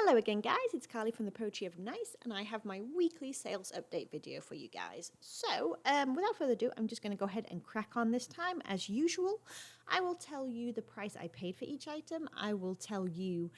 Hello again, guys. It's Carly from the Poetry of Nice, and I have my weekly sales update video for you guys. So, without further ado, I'm just going to go ahead and crack on this time. As usual, I will tell you the price I paid for each item. I will tell you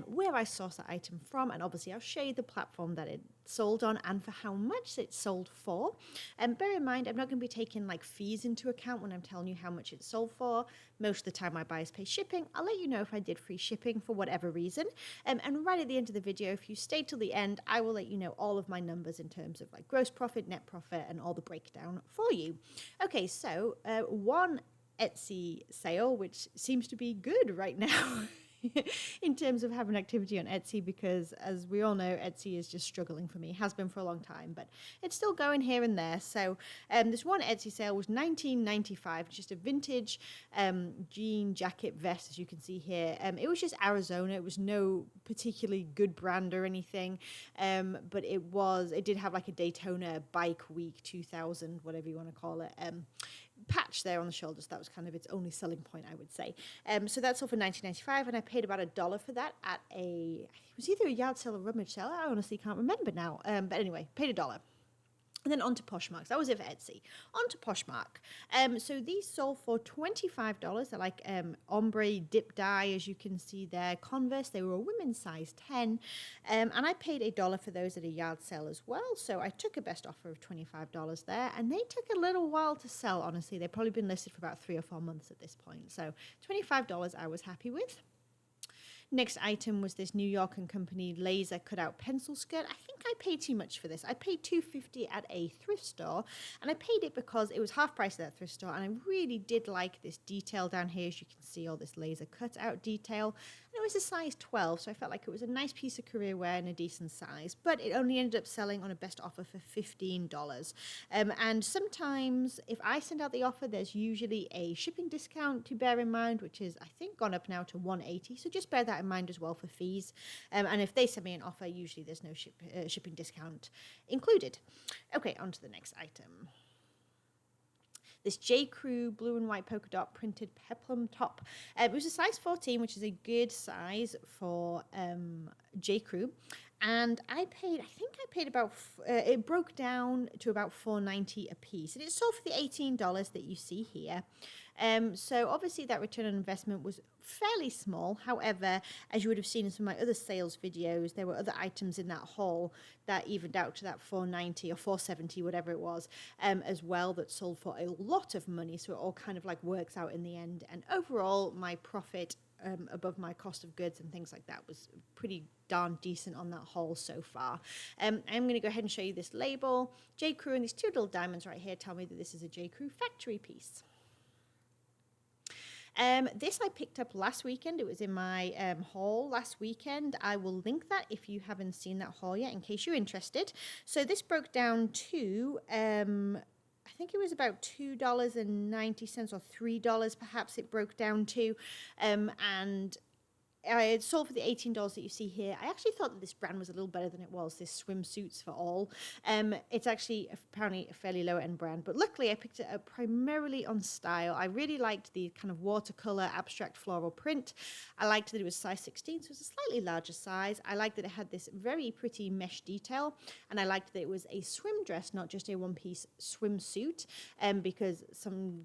where I sourced the item from, and obviously I'll show you the platform that it sold on and for how much it sold for. And bear in mind, I'm not going to be taking like fees into account when I'm telling you how much it sold for. Most of the time my buyers pay shipping. I'll let you know if I did free shipping for whatever reason. And right at the end of the video, if you stay till the end, I will let you know all of my numbers in terms of like gross profit, net profit, and all the breakdown for you. Okay, so one Etsy sale, which seems to be good right now in terms of having activity on Etsy, because as we all know, Etsy is just struggling for me. It has been for a long time, but it's still going here and there. So this one Etsy sale was $19.95, just a vintage jean jacket vest, as you can see here. It was just Arizona. It was no particularly good brand or anything, but it did have like a Daytona Bike Week 2000, whatever you want to call it, patch there on the shoulders. That was kind of its only selling point, I would say. So that's all for $19.95, and I paid about $1 for that at it was either a yard sale or rummage sale. I honestly can't remember now. But anyway, paid $1. And then on to Poshmark. That was it for Etsy. On to Poshmark. So these sold for $25. They're like ombre dip dye, as you can see there. Converse, they were a women's size 10. And I paid $1 for those at a yard sale as well. So I took a best offer of $25 there. And they took a little while to sell, honestly. They've probably been listed for about 3 or 4 months at this point. So $25 I was happy with. Next item was this New York & Company laser cutout pencil skirt. I think I paid too much for this. I paid $2.50 at a thrift store, and I paid it because it was half price at that thrift store, and I really did like this detail down here. As you can see, all this laser cutout detail. And it was a size 12, so I felt like it was a nice piece of career wear and a decent size, but it only ended up selling on a best offer for $15. And sometimes if I send out the offer, there's usually a shipping discount to bear in mind, which is, I think, gone up now to $180, so just bear that in mind as well for fees. And if they send me an offer, usually there's no shipping discount included. Okay, on to the next item. This J. Crew blue and white polka dot printed peplum top. It was a size 14, which is a good size for J. Crew. And I think I paid about, it broke down to about $4.90 a piece. And it sold for the $18 that you see here. So obviously that return on investment was fairly small. However, as you would have seen in some of my other sales videos, there were other items in that haul that evened out to that $4.90 or $4.70, whatever it was, as well, that sold for a lot of money. So it all kind of like works out in the end. And overall, my profit above my cost of goods and things like that was pretty darn decent on that haul so far. I'm going to go ahead and show you this label. J. Crew, and these two little diamonds right here tell me that this is a J. Crew factory piece. This I picked up last weekend. It was in my haul last weekend. I will link that if you haven't seen that haul yet, in case you're interested. So this broke down to, I think it was about $2.90 or $3 perhaps it broke down to. And I sold for the $18 that you see here. I actually thought that this brand was a little better than it was, this swimsuits for all. It's actually apparently a fairly low-end brand, but luckily I picked it up primarily on style. I really liked the kind of watercolor abstract floral print. I liked that it was size 16, so it was a slightly larger size. I liked that it had this very pretty mesh detail, and I liked that it was a swim dress, not just a one-piece swimsuit, because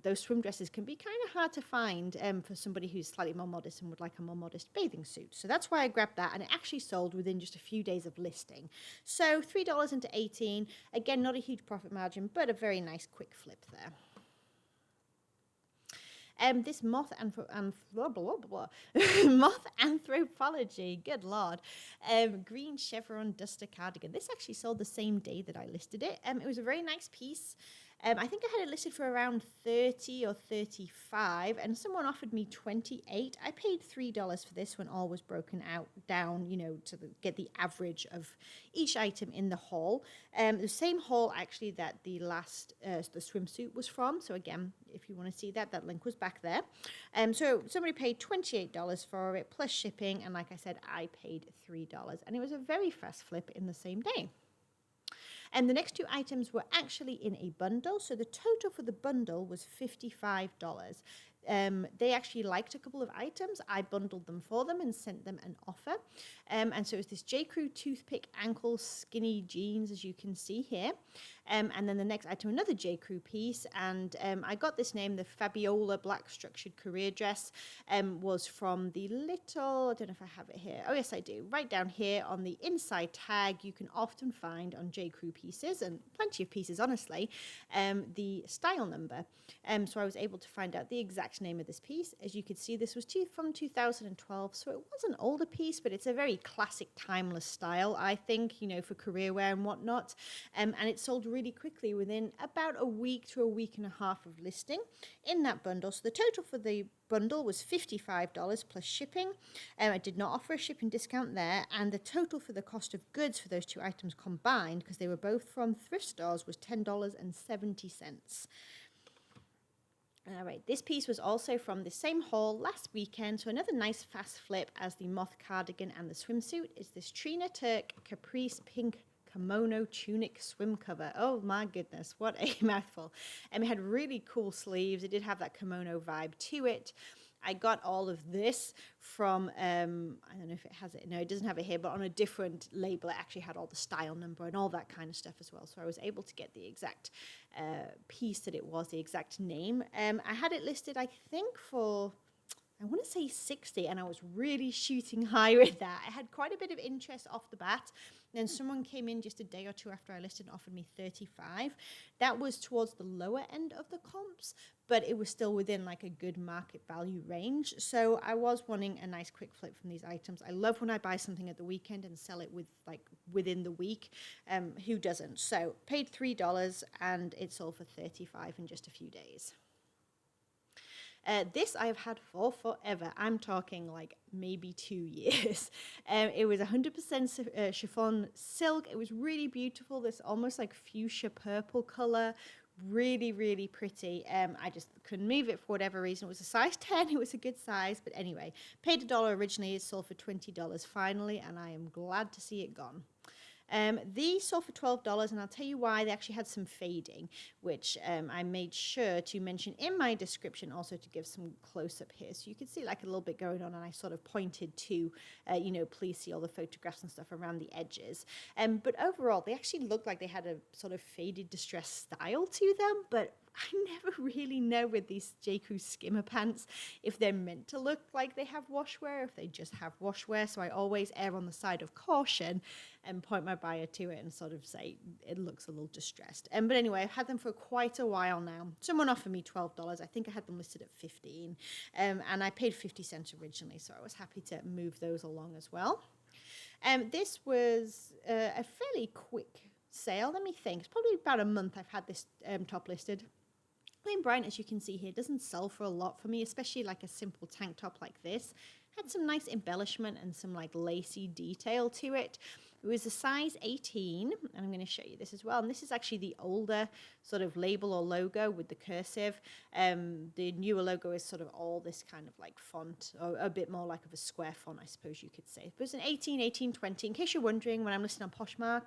those swim dresses can be kind of hard to find for somebody who's slightly more modest and would like a more modest bathing suit. So that's why I grabbed that, and it actually sold within just a few days of listing. So $3 into 18, again, not a huge profit margin, but a very nice quick flip there. This moth anthropology, good lord, green chevron duster cardigan. This actually sold the same day that I listed it. It was a very nice piece. I think I had it listed for around 30 or 35, and someone offered me 28. I paid $3 for this when all was broken down, you know, to get the average of each item in the haul. The same haul actually that the last the swimsuit was from. So again, if you want to see that, that link was back there. So somebody paid $28 for it plus shipping, and like I said, I paid $3, and it was a very fast flip in the same day. And the next two items were actually in a bundle. So the total for the bundle was $55. They actually liked a couple of items. I bundled them for them and sent them an offer. And so it was this J. Crew toothpick ankle skinny jeans, as you can see here. And then the next item, another J. Crew piece. And I got this name, the Fabiola Black Structured Career Dress, was from the little, I don't know if I have it here. Oh, yes, I do. Right down here on the inside tag, you can often find on J. Crew pieces, and plenty of pieces, honestly, the style number. So I was able to find out the exact name of this piece. As you can see, this was from 2012, so it was an older piece, but it's a very classic, timeless style, I think, you know, for career wear and whatnot. And it sold really quickly within about a week to a week and a half of listing in that bundle. So the total for the bundle was $55 plus shipping. I did not offer a shipping discount there, and the total for the cost of goods for those two items combined, because they were both from thrift stores, was $10.70. All right, this piece was also from the same haul last weekend, so another nice fast flip as the moth cardigan and the swimsuit is this Trina Turk Caprice Pink kimono tunic swim cover. Oh my goodness, what a mouthful. It had really cool sleeves. It did have that kimono vibe to it. I got all of this from, I don't know if it has it. No, it doesn't have it here, but on a different label, it actually had all the style number and all that kind of stuff as well. So I was able to get the exact piece that it was, the exact name. I had it listed, I think, for, I want to say 60, and I was really shooting high with that. I had quite a bit of interest off the bat. Then someone came in just a day or two after I listed and offered me 35. That was towards the lower end of the comps, but it was still within like a good market value range. So I was wanting a nice quick flip from these items. I love when I buy something at the weekend and sell it within the week. Who doesn't? So paid $3 and it sold for 35 in just a few days. This I have had for forever. I'm talking like maybe 2 years. It was 100% chiffon silk. It was really beautiful. This almost like fuchsia purple color. Really, really pretty. I just couldn't move it for whatever reason. It was a size 10. It was a good size. But anyway, paid $1 originally. It sold for $20 finally, and I am glad to see it gone. These sold for $12, and I'll tell you why. They actually had some fading, which I made sure to mention in my description also to give some close-up here. So you can see like a little bit going on, and I sort of pointed to, please see all the photographs and stuff around the edges. But overall, they actually looked like they had a sort of faded distressed style to them, but I never really know with these J. Crew skimmer pants if they're meant to look like they have washwear, or if they just have washwear. So I always err on the side of caution and point my buyer to it and sort of say it looks a little distressed. But anyway, I've had them for quite a while now. Someone offered me $12. I think I had them listed at $15, and I paid 50 cents originally, so I was happy to move those along as well. This was a fairly quick sale. Let me think. It's probably about a month I've had this top listed. Plain Bright, as you can see here, doesn't sell for a lot for me, especially like a simple tank top like this. Had some nice embellishment and some like lacy detail to it. It was a size 18, and I'm going to show you this as well. And this is actually the older sort of label or logo with the cursive. The newer logo is sort of all this kind of like font, or a bit more like of a square font, I suppose you could say. But it's an 18, 18, 20. In case you're wondering, when I'm listing on Poshmark,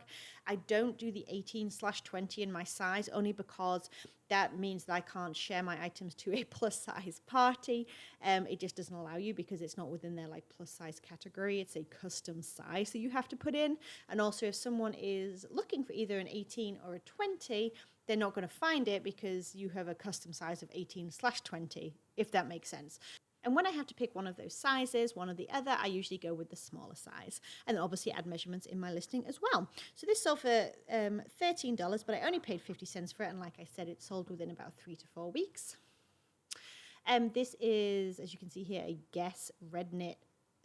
I don't do the 18/20 in my size, only because that means that I can't share my items to a plus size party. It just doesn't allow you because it's not within their like plus size category. It's a custom size that you have to put in. And also if someone is looking for either an 18 or a 20, they're not going to find it because you have a custom size of 18/20, if that makes sense. And when I have to pick one of those sizes, one or the other, I usually go with the smaller size. And then obviously add measurements in my listing as well. So this sold for $13, but I only paid 50 cents for it. And like I said, it sold within about 3 to 4 weeks. This is, as you can see here, a Guess red knit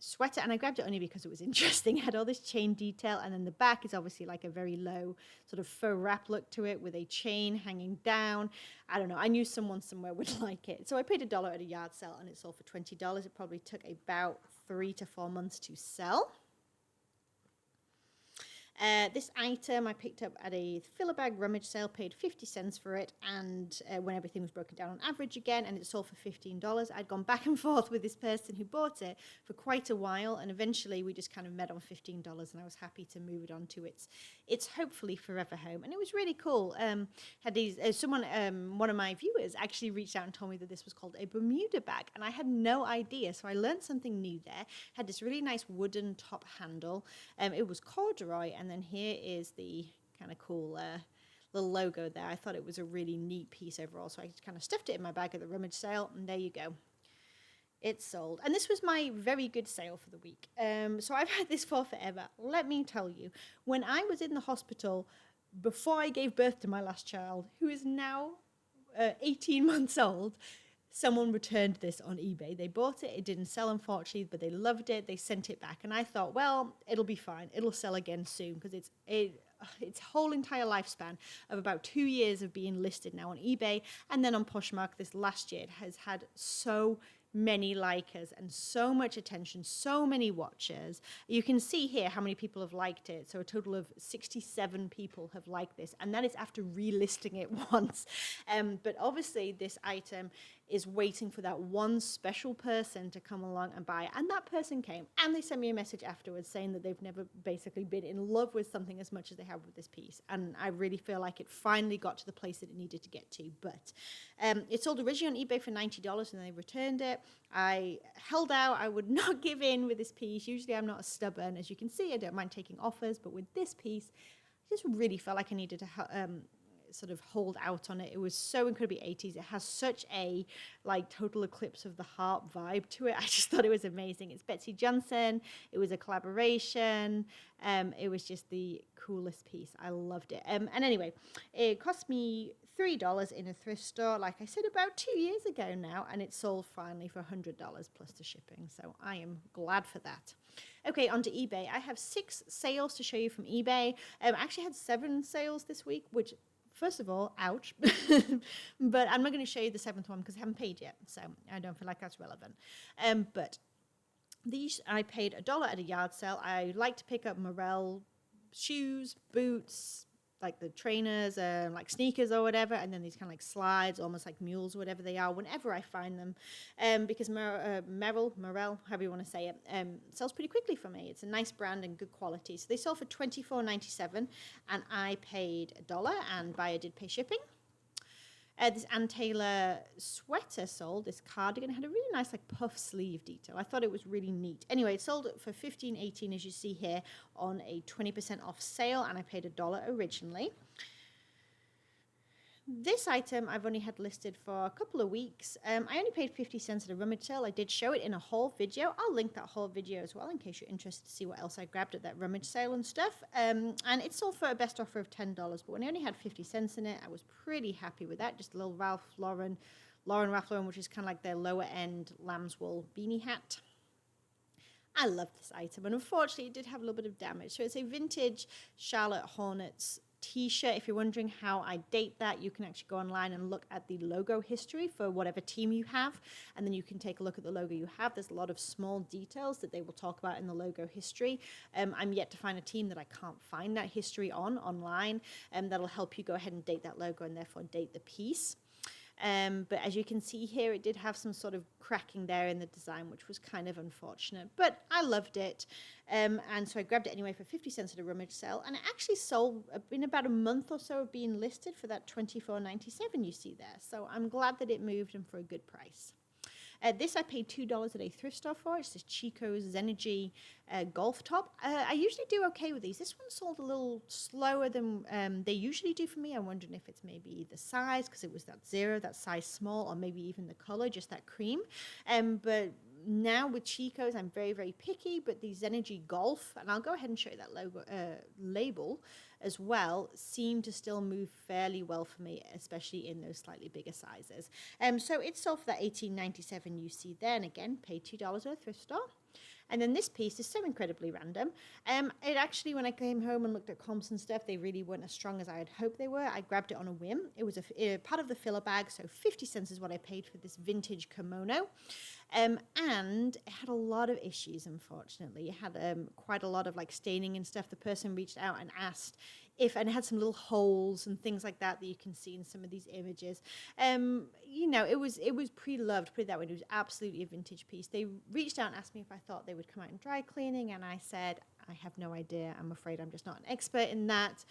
sweater, and I grabbed it only because it was interesting. It had all this chain detail, and then the back is obviously like a very low sort of faux wrap look to it with a chain hanging down. I don't know, I knew someone somewhere would like it. So I paid $1 at a yard sale and it sold for $20. It probably took about 3 to 4 months to sell. This item I picked up at a filler bag rummage sale, paid 50 cents for it, and when everything was broken down on average again, and it sold for $15. I'd gone back and forth with this person who bought it for quite a while, and eventually we just kind of met on $15, and I was happy to move it on to its hopefully forever home. And it was really cool. Had these one of my viewers actually reached out and told me that this was called a Bermuda bag, and I had no idea, so I learned something new there. Had this really nice wooden top handle. It was corduroy, and then here is the kind of cool little logo there. I thought it was a really neat piece overall, so I just kind of stuffed it in my bag at the rummage sale, and there you go. It's sold. And this was my very good sale for the week. So I've had this for forever. Let me tell you, when I was in the hospital before I gave birth to my last child, who is now 18 months old, someone returned this on eBay. They bought it. It didn't sell, unfortunately, but they loved it. They sent it back. And I thought, well, it'll be fine. It'll sell again soon, because its whole entire lifespan of about 2 years of being listed now on eBay and then on Poshmark this last year, it has had so many likers and so much attention, so many watchers. You can see here how many people have liked it. So a total of 67 people have liked this, and that is after relisting it once. But obviously this item is waiting for that one special person to come along and buy it. And that person came, and they sent me a message afterwards saying that they've never basically been in love with something as much as they have with this piece. And I really feel like it finally got to the place that it needed to get to. But it sold originally on eBay for $90, and they returned it. I held out. I would not give in with this piece. Usually I'm not as stubborn. As you can see, I don't mind taking offers, but with this piece, I just really felt like I needed to sort of hold out on it. It was so incredibly 80s. It has such a like total eclipse of the heart vibe to it. I just thought it was amazing. It's Betsy Johnson. It was a collaboration. It was just the coolest piece. I loved it. And anyway, it cost me $3 in a thrift store, like I said, about 2 years ago now, and it sold finally for $100 plus the shipping. So I am glad for that. Okay, on to eBay. I have 6 sales to show you from eBay. I actually had 7 sales this week, which, first of all, ouch. But I'm not going to show you the 7th one because I haven't paid yet, so I don't feel like that's relevant. But these I paid $1 at a yard sale. I like to pick up Morel shoes, boots, like the trainers, like sneakers or whatever, and then these kind of like slides, almost like mules or whatever they are, whenever I find them, because Morel, however you want to say it, sells pretty quickly for me. It's a nice brand and good quality. So they sold for $24.97, and I paid $1, and buyer did pay shipping. This Ann Taylor sweater sold, this cardigan. It had a really nice like puff sleeve detail. I thought it was really neat. Anyway, it sold for $15.18, as you see here, on a 20% off sale, and I paid $1 originally. This item I've only had listed for a couple of weeks. I only paid 50 cents at a rummage sale. I did show it in a haul video. I'll link that haul video as well in case you're interested to see what else I grabbed at that rummage sale and stuff. And it sold for a best offer of $10. But when I only had 50 cents in it, I was pretty happy with that. Just a little Ralph Lauren, which is kind of like their lower end lamb's wool beanie hat. I love this item, and unfortunately it did have a little bit of damage. So it's a vintage Charlotte Hornets t-shirt. If you're wondering how I date that, you can actually go online and look at the logo history for whatever team you have, and then you can take a look at the logo you have. There's a lot of small details that they will talk about in the logo history. I'm yet to find a team that I can't find that history online, and that'll help you go ahead and date that logo and therefore date the piece. But as you can see here, it did have some sort of cracking there in the design, which was kind of unfortunate, but I loved it. And so I grabbed it anyway for 50 cents at a rummage sale, and it actually sold in about a month or so of being listed for that $24.97 you see there. So I'm glad that it moved and for a good price. This I paid $2 at a thrift store for. It's this Chico's Zenergy golf top. I usually do okay with these. This one sold a little slower than they usually do for me. I'm wondering if it's maybe the size, because it was that 0, that size small, or maybe even the color, just that cream. But now with Chico's, I'm very, very picky, but the Zenergy Golf, and I'll go ahead and show you that logo label as well, seem to still move fairly well for me, especially in those slightly bigger sizes. So it sold for that $18.97 you see there, and again, paid $2 at a thrift store. And then this piece is so incredibly random. It actually, when I came home and looked at comps and stuff, they really weren't as strong as I had hoped they were. I grabbed it on a whim. It was a part of the filler bag, so 50 cents is what I paid for this vintage kimono. And it had a lot of issues, unfortunately. It had quite a lot of like staining and stuff. The person reached out and asked if, and it had some little holes and things like that you can see in some of these images. You know, it was pre-loved, put it that way. It was absolutely a vintage piece. They reached out and asked me if I thought they would come out in dry cleaning, and I said, I have no idea. I'm afraid I'm just not an expert in that.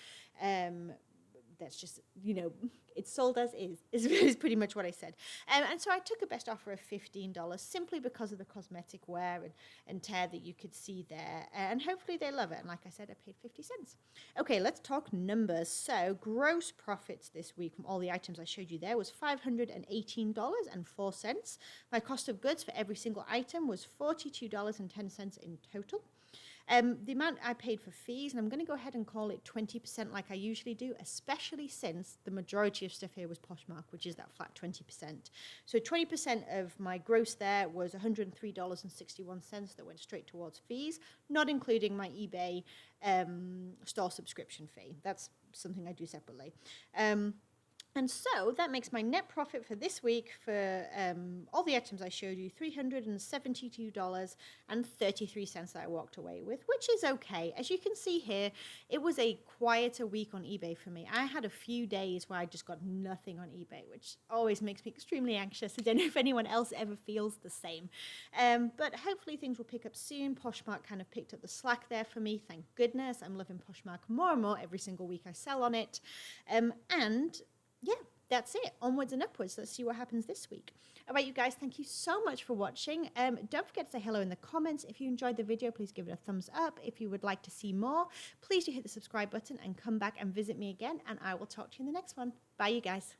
That's just, you know, it's sold as is pretty much what I said. And so I took a best offer of $15 simply because of the cosmetic wear and tear that you could see there. And hopefully they love it. And like I said, I paid 50 cents. Okay, let's talk numbers. So gross profits this week from all the items I showed you there was $518.04. My cost of goods for every single item was $42.10 in total. The amount I paid for fees, and I'm going to go ahead and call it 20% like I usually do, especially since the majority of stuff here was Poshmark, which is that flat 20%. So 20% of my gross there was $103.61 that went straight towards fees, not including my eBay store subscription fee. That's something I do separately. And so that makes my net profit for this week for all the items I showed you, $372.33 that I walked away with, which is okay. As you can see here, it was a quieter week on eBay for me. I had a few days where I just got nothing on eBay, which always makes me extremely anxious. I don't know if anyone else ever feels the same. But hopefully things will pick up soon. Poshmark kind of picked up the slack there for me. Thank goodness. I'm loving Poshmark more and more every single week I sell on it. And yeah, that's it. Onwards and upwards. Let's see what happens this week. All right, you guys, thank you so much for watching. Don't forget to say hello in the comments. If you enjoyed the video, please give it a thumbs up. If you would like to see more, please do hit the subscribe button and come back and visit me again, and I will talk to you in the next one. Bye, you guys.